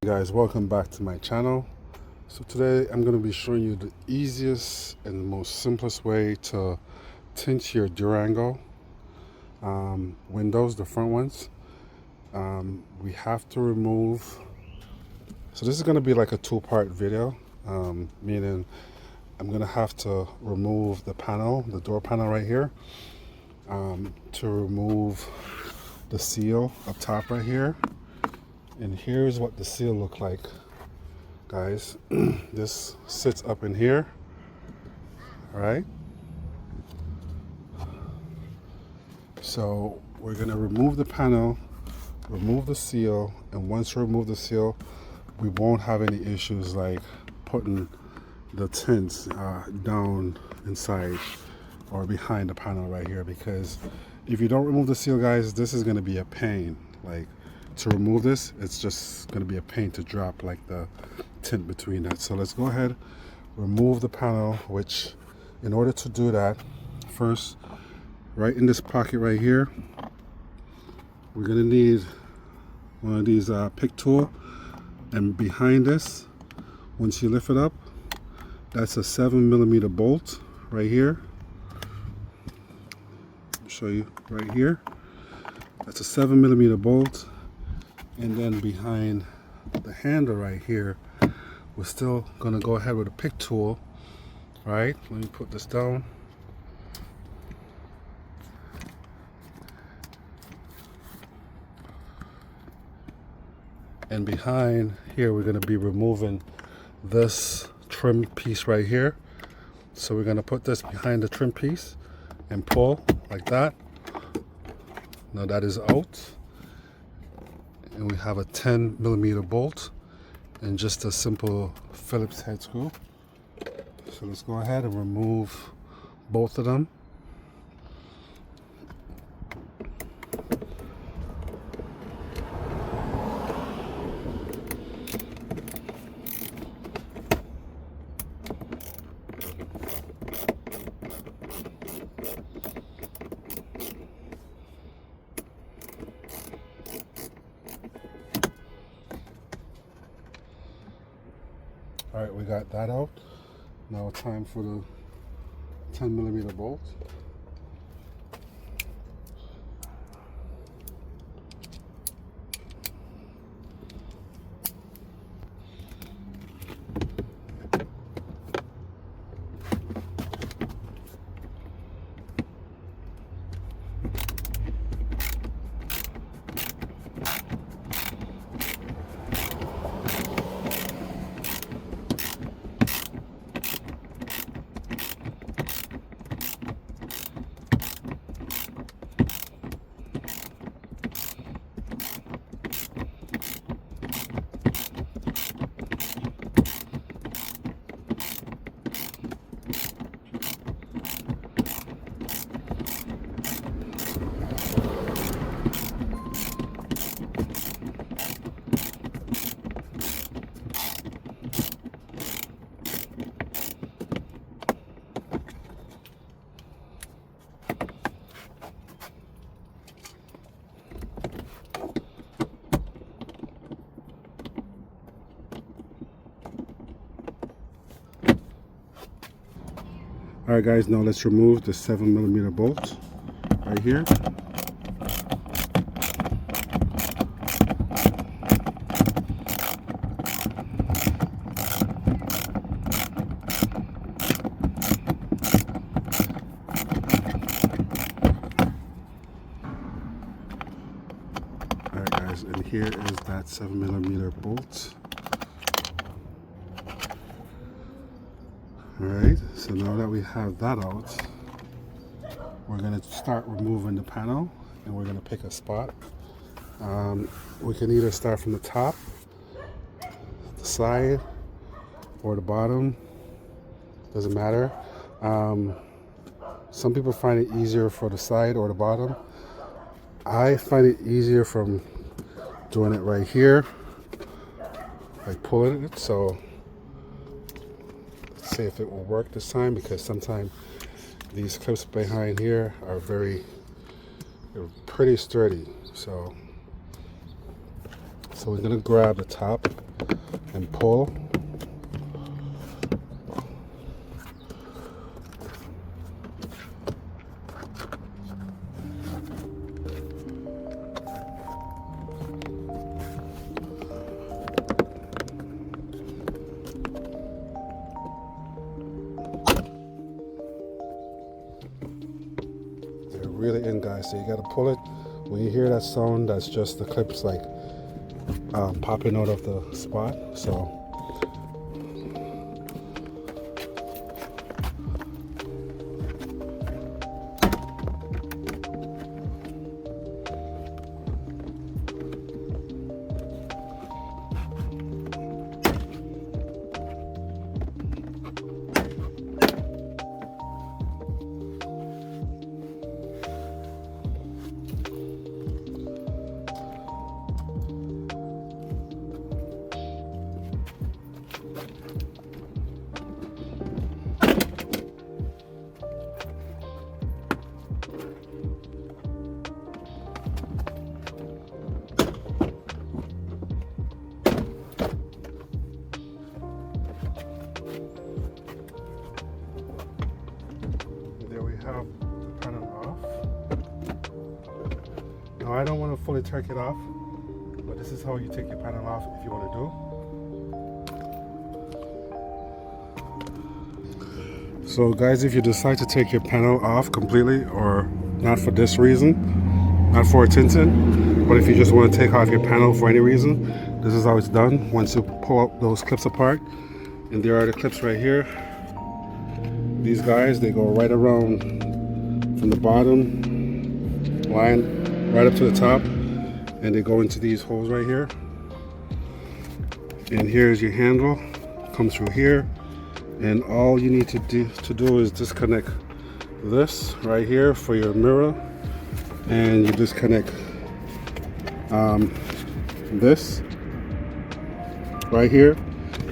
Guys, welcome back to my channel. So today I'm going to be showing you the easiest and most simplest way to tint your Durango windows, the front ones. We have to remove, so this is going to be like a two-part video, meaning I'm going to have to remove the panel, the door panel right here, to remove the seal up top right here. And here's what the seal look like, guys. This sits up in here, all right? So we're gonna remove the panel, remove the seal, and once you remove the seal, we won't have any issues like putting the tints down inside or behind the panel right here, because if you don't remove the seal, guys, this is gonna be a pain. Like, to remove this, it's just going to be a pain to drop like the tint between that. So let's go ahead, remove the panel, which in order to do that, first, right in this pocket right here, we're going to need one of these pick tool, and behind this, once you lift it up, that's a 7mm bolt right here. I'll show you right here. That's a 7mm bolt. And then behind the handle right here, we're still gonna go ahead with a pick tool. All right, let me put this down. And behind here, we're gonna be removing this trim piece right here. So we're gonna put this behind the trim piece and pull like that. Now that is out. And we have a 10mm bolt and just a simple Phillips head screw. So let's go ahead and remove both of them. All right, we got that out. Now time for the 10mm bolt. All right, guys, now let's remove the 7mm bolt right here. All right, guys, and here is that 7mm bolt. Alright, so now that we have that out, we're going to start removing the panel, and we're going to pick a spot. We can either start from the top, the side, or the bottom. Doesn't matter. Some people find it easier for the side or the bottom. I find it easier from doing it right here, like pulling it. So see if it will work this time, because sometimes these clips behind here are they're pretty sturdy. So we're gonna grab the top and pull. They're really in, guys, so you gotta pull it. When you hear that sound, that's just the clips like popping out of the spot. So have the panel off. Now I don't want to fully take it off, but this is how you take your panel off if you want to do. So guys, if you decide to take your panel off completely, or not for this reason, not for tinting, but if you just want to take off your panel for any reason, this is how it's done. Once you pull out those clips apart, and there are the clips right here. These guys, they go right around from the bottom line right up to the top, and they go into these holes right here. And here's your handle, comes through here, and all you need to do is disconnect this right here for your mirror, and you disconnect this right here,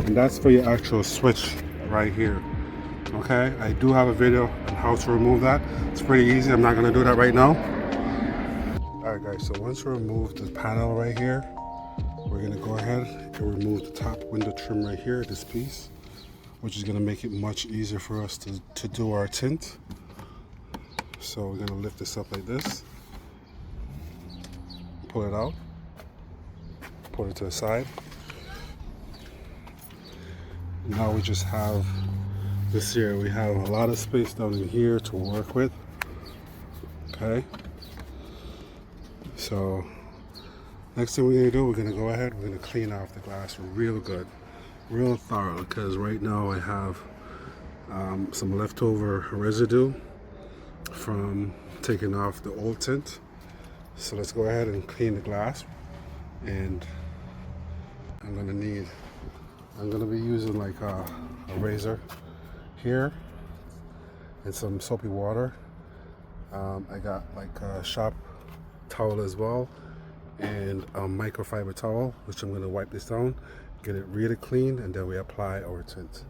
and that's for your actual switch right here. Okay, I do have a video on how to remove that. It's pretty easy. I'm not going to do that right now. Alright guys, so once we remove the panel right here, we're going to go ahead and remove the top window trim right here, this piece, which is going to make it much easier for us to do our tint. So we're going to lift this up like this, pull it out, put it to the side. Now we just have this here. We have a lot of space down in here to work with. Okay, so next thing we're going to do, we're going to go ahead, we're going to clean off the glass real good, real thorough, because right now I have some leftover residue from taking off the old tint. So let's go ahead and clean the glass, and I'm going to be using like a razor here and some soapy water. I got like a shop towel as well, and a microfiber towel, which I'm going to wipe this down, get it really clean, and then we apply our tint.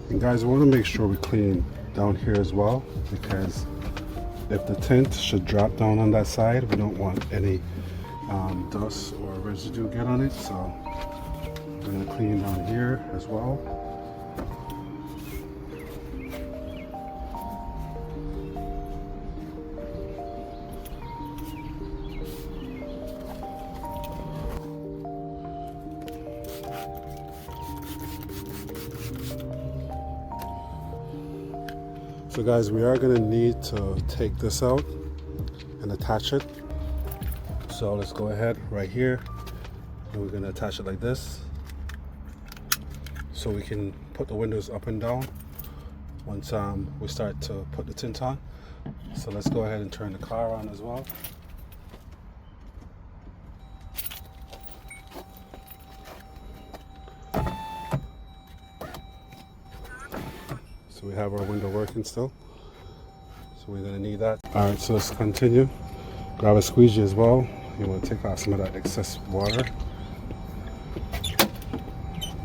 And guys, I want to make sure we clean down here as well, because if the tint should drop down on that side, we don't want any dust or residue get on it. So we're going to clean down here as well. So guys, we are going to need to take this out and attach it. So let's go ahead right here, and we're going to attach it like this so we can put the windows up and down once we start to put the tint on. So let's go ahead and turn the car on as well. So we have our window working still, so we're going to need that. All right, so let's continue. Grab a squeegee as well. You want to take off some of that excess water.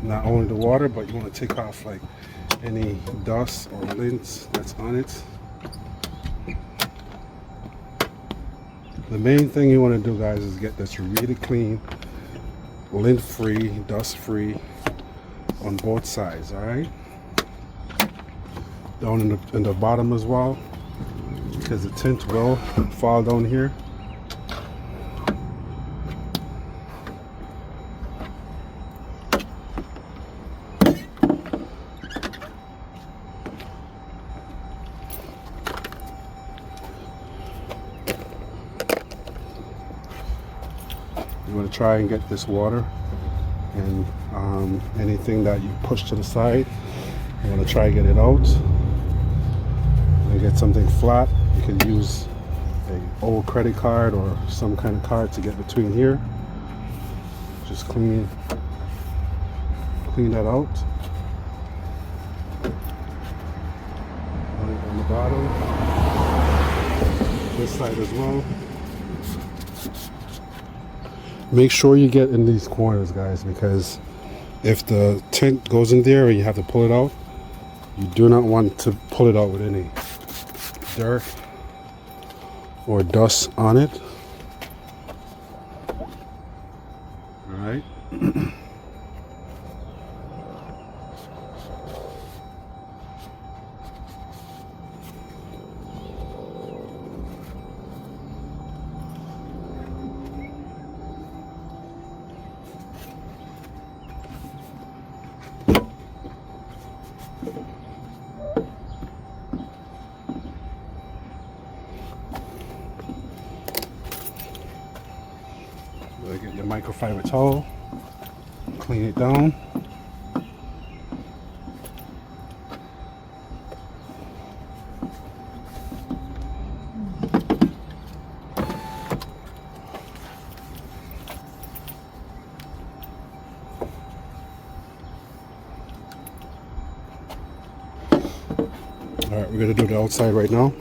Not only the water, but you want to take off like any dust or lint that's on it. The main thing you want to do, guys, is get this really clean, lint-free, dust-free on both sides. All right. Down in the bottom as well, because the tint will fall down here. You want to try and get this water and anything that you push to the side, you want to try and get it out. And get something flat. You can use an old credit card or some kind of card to get between here. Just clean that out. On the bottom, this side as well. Make sure you get in these corners, guys, because if the tint goes in there and you have to pull it out, you do not want to pull it out with any dirt or dust on it. All right. Get your microfiber towel, clean it down. All right, we're gonna do the outside right now.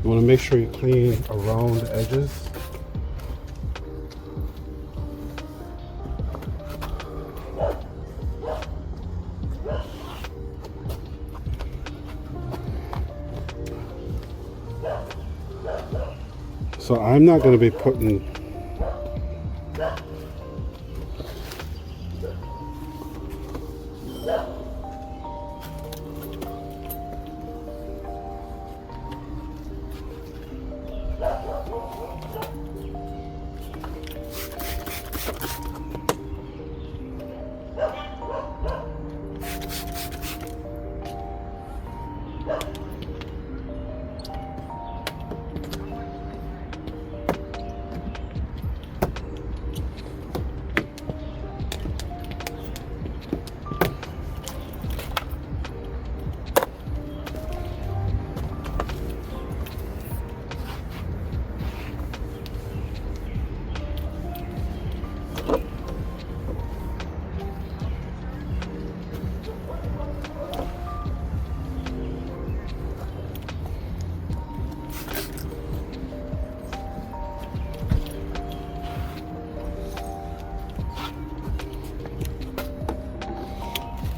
You want to make sure you clean around the edges. So I'm not going to be putting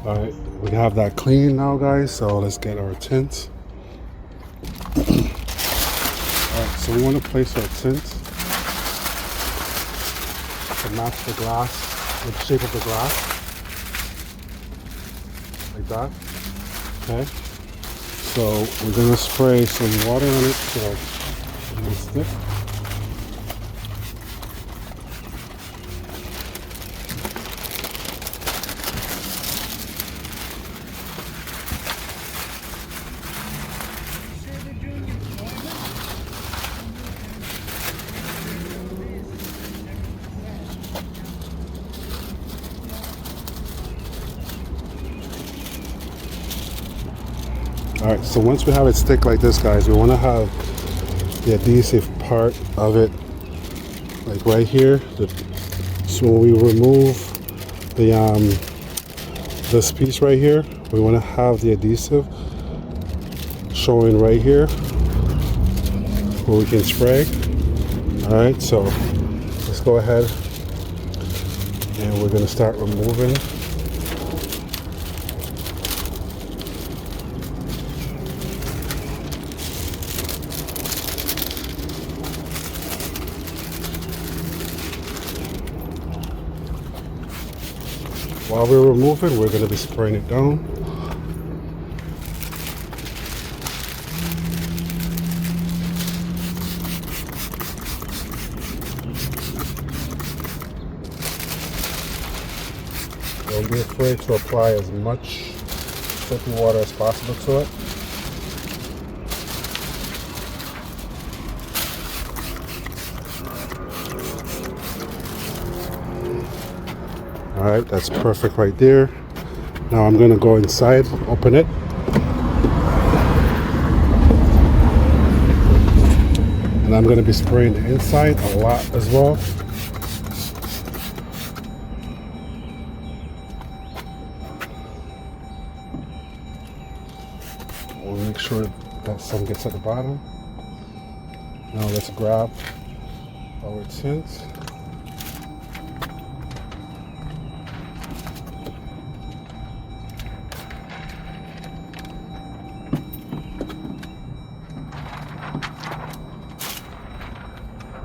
All right, we have that clean now, guys, so let's get our tint. All right, so we want to place our tint to match the glass, the shape of the glass, like that. Okay, so we're gonna spray some water on it so it will stick. All right, so once we have it stick like this, guys, we want to have the adhesive part of it like right here. So when we remove this piece right here, we want to have the adhesive showing right here where we can spray. All right, so let's go ahead and we're going to start removing. While we're removing, we're going to be spraying it down. Don't be afraid to apply as much soapy water as possible to it. All right, that's perfect right there. Now I'm gonna go inside, open it. And I'm gonna be spraying the inside a lot as well. We'll make sure that some gets at the bottom. Now let's grab our tint.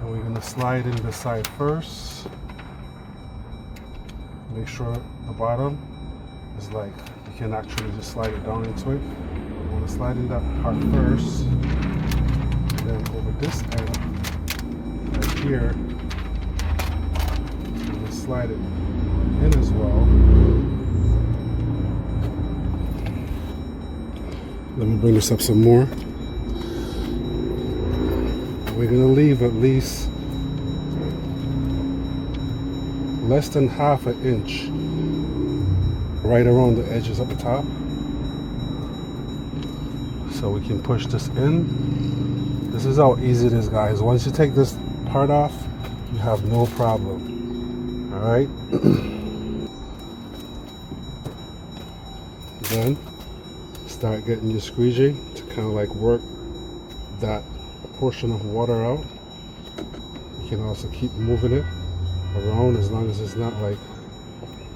We're going to slide in the side first. Make sure the bottom is like, you can actually just slide it down into it. We want to slide in that part first. And then over this end, right here, we're going to slide it in as well. Let me bring this up some more. We're going to leave at least less than half an inch right around the edges at the top, so we can push this in. This is how easy it is, guys. Once you take this part off, you have no problem. All right. Then start getting your squeegee to kind of like work that portion of water out. You can also keep moving it around as long as it's not like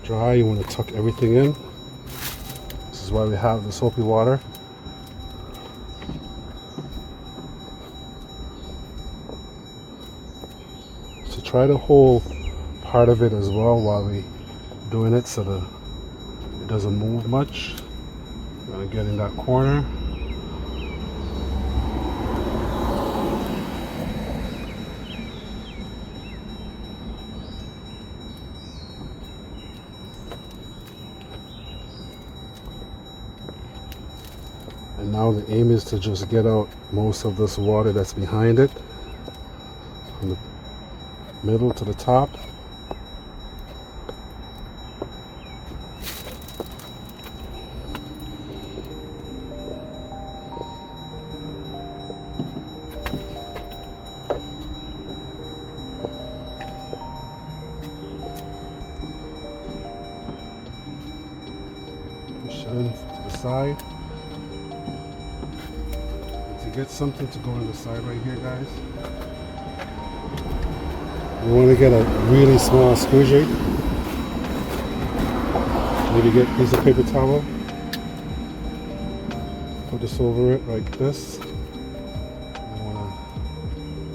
dry. You want to tuck everything in. This is why we have the soapy water. So try to hold part of it as well while we doing it so that it doesn't move much. I'm gonna get in that corner. And now the aim is to just get out most of this water that's behind it, from the middle to the top. Push it in to the side. To get something to go on the side right here, guys, you want to get a really small screw jig. Maybe get a piece of paper towel, put this over it like this. I want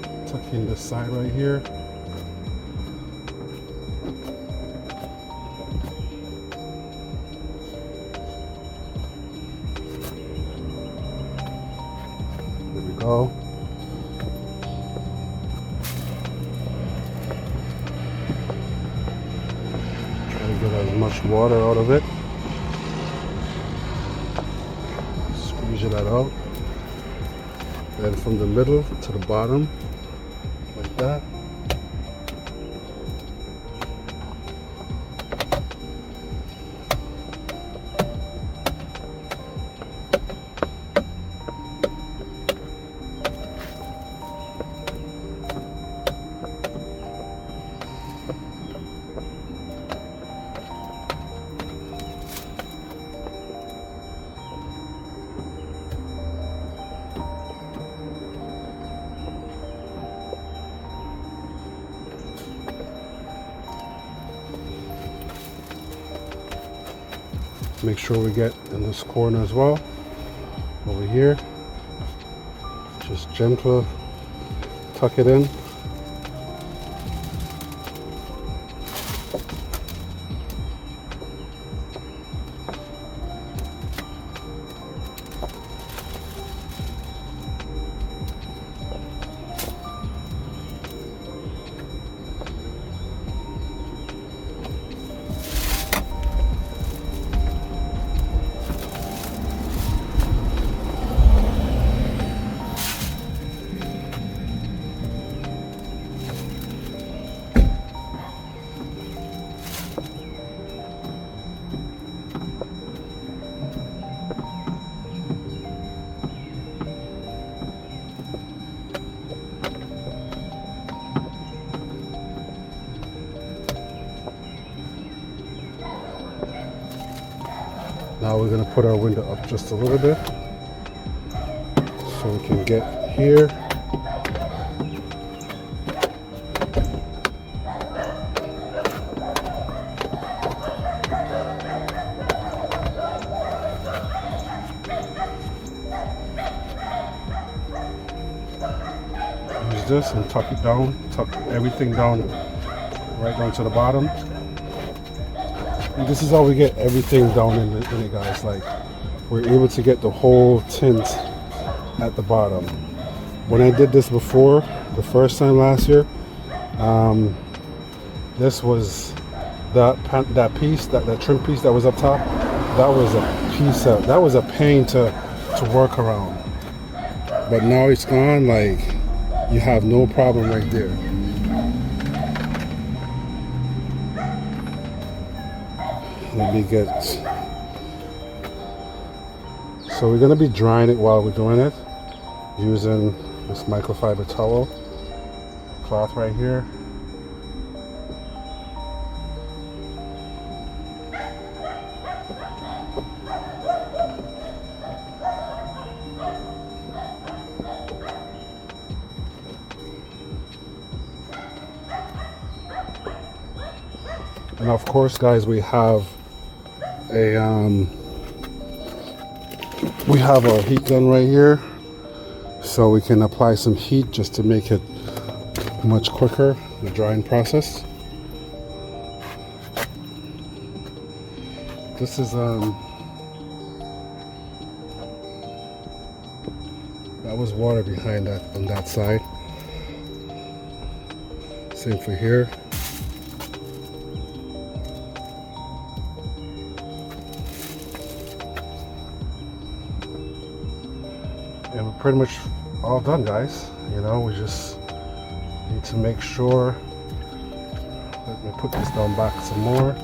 to tuck in this side right here. There we go. Try to get as much water out of it. Squeeze that out. Then from the middle to the bottom, like that. Make sure we get in this corner as well, over here. Just gentle tuck it in. Now we're going to put our window up just a little bit so we can get here. Use this and tuck it down, tuck everything down right down to the bottom. And this is how we get everything down in it, guys. Like, we're able to get the whole tint at the bottom. When I did this before, the first time last year, this was that piece, that trim piece that was up top. That was a pain to work around. But now it's gone. Like, you have no problem right there. Let me get, so we're going to be drying it while we're doing it using this microfiber towel cloth right here. And of course, guys, we have our heat gun right here, so we can apply some heat just to make it much quicker, the drying process. This is that was water behind that on that side. Same for here. And we're pretty much all done, guys. You know, we just need to make sure. Let me put this down back some more.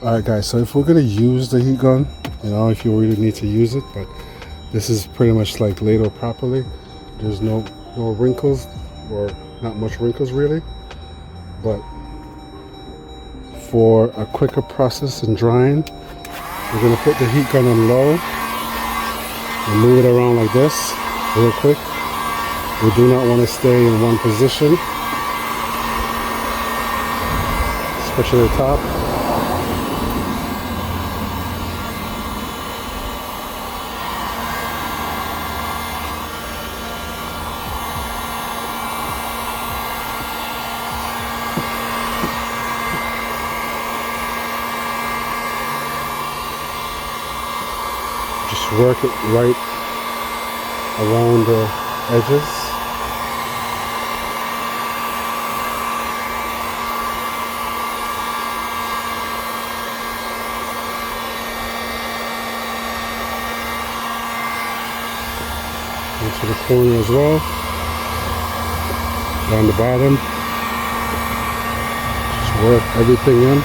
Alright guys, so if we're going to use the heat gun, you know, if you really need to use it, but this is pretty much like laid out properly. There's no wrinkles, or not much wrinkles really, but for a quicker process in drying, we're going to put the heat gun on low and move it around like this real quick. We do not want to stay in one position, especially the top. Just work it right around the edges. Into the corner as well. Down the bottom. Just work everything in.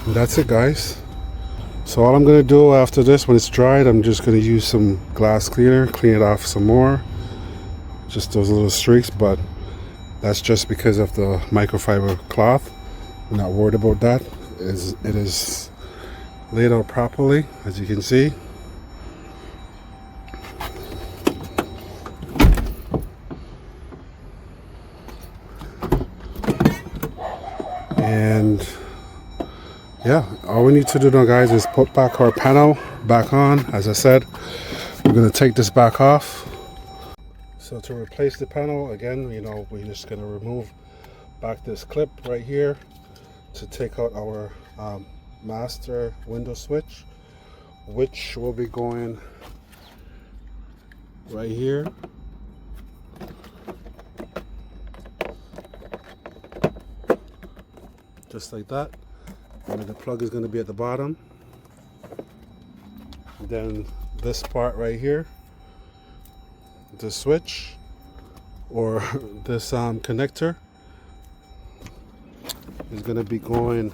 And that's it, guys. So all I'm going to do after this, when it's dried, I'm just going to use some glass cleaner, clean it off some more. Just those little streaks, but that's just because of the microfiber cloth. I'm not worried about that. It is laid out properly, as you can see. And yeah, all we need to do now, guys, is put back our panel back on. As I said, we're going to take this back off. So to replace the panel, again, you know, we're just going to remove back this clip right here to take out our master window switch, which will be going right here. Just like that. And the plug is going to be at the bottom. Then this part right here, the switch or this connector is going to be going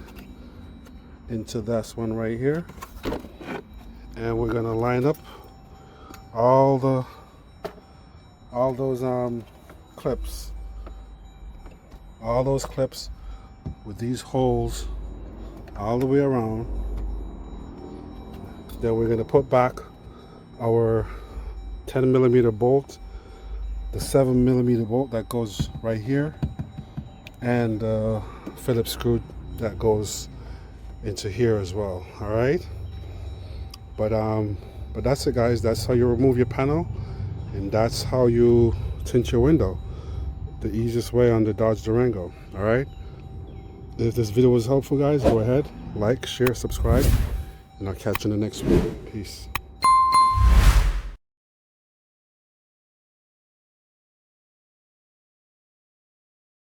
into this one right here, and we're going to line up all those clips, with these holes all the way around. Then we're going to put back our 10mm bolt, the 7mm bolt that goes right here, and the Phillips screw that goes into here as well. All right, but that's it, guys. That's how you remove your panel, and that's how you tint your window the easiest way on the Dodge Durango. All right, if this video was helpful, guys, go ahead, like, share, subscribe, and I'll catch you in the next one. Peace.